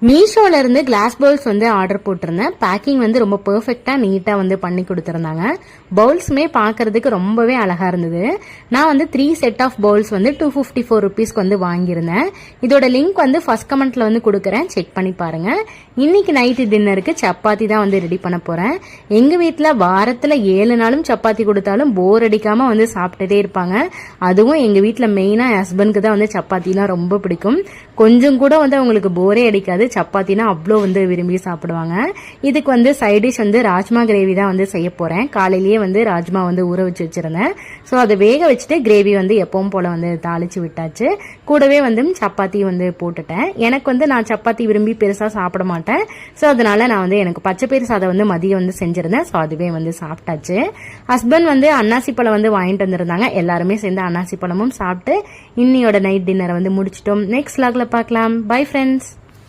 மீஷோல இருந்து class bowls வந்து order போட்டிருந்தேன். பேக்கிங் வந்து ரொம்ப பெர்ஃபெக்டா நீட்டா வந்து பண்ணி கொடுத்திருந்தாங்க. பவுல்ஸுமே பாக்குறதுக்கு ரொம்பவே அழகா இருந்தது. நான் வந்து 3 செட் ஆஃப் பவுல்ஸ் வந்து 254 ருபீஸ்க்கு வந்து வாங்கியிருந்தேன். இதோட லிங்க் வந்து ஃபர்ஸ்ட் கமெண்ட்ல வந்து கொடுக்குறேன், செக் பண்ணி பாருங்க. இன்னைக்கு நைட்டு டின்னருக்கு சப்பாத்தி தான் வந்து ரெடி பண்ண போறேன். எங்க வீட்டுல வாரத்துல 7 நாளும் சப்பாத்தி கொடுத்தாலும் போர் அடிக்காம வந்து சாப்பிட்டுட்டே இருப்பாங்க. அதுவும் எங்க வீட்டுல மெயினா என் ஹஸ்பண்ட்க்கு தான் வந்து சப்பாத்தினா ரொம்ப பிடிக்கும். கொஞ்சம் கூட வந்து அவங்களுக்கு போரே அடிக்காது. சப்பாத்தினா அவ்வளோ வந்து விரும்பி சாப்பிடுவாங்க. இதுக்கு வந்து சைட் டிஷ் வந்து ராஜ்மா கிரேவி தான் வந்து செய்ய போறேன். காலையிலேயே வந்து ராஜ்மா வந்து ஊற வச்சு வச்சிருந்தேன். ஸோ அதை வேக வச்சுட்டு கிரேவி வந்து எப்பவும் போல வந்து தாளிச்சு விட்டாச்சு. கூடவே வந்து சப்பாத்தி வந்து போட்டுட்டேன். எனக்கு வந்து நான் சப்பாத்தி விரும்பி பெருசா சாப்பிட மாட்டேன். ஸோ அதனால நான் வந்து எனக்கு பச்சைப்பயிறு சாதம் வந்து மதியம் வந்து செஞ்சிருந்தேன். ஸோ அதுவே வந்து சாப்பிட்டாச்சு. ஹஸ்பண்ட் வந்து அன்னாசி பழம் வந்து வாங்கிட்டு வந்திருந்தாங்க. எல்லாருமே சேர்ந்து அன்னாசி பழமும் சாப்பிட்டு இன்னையோட நைட் டின்னரை வந்து முடிச்சிட்டோம். நெக்ஸ்ட் வ்ளாக்ல பார்க்கலாம். Bye friends.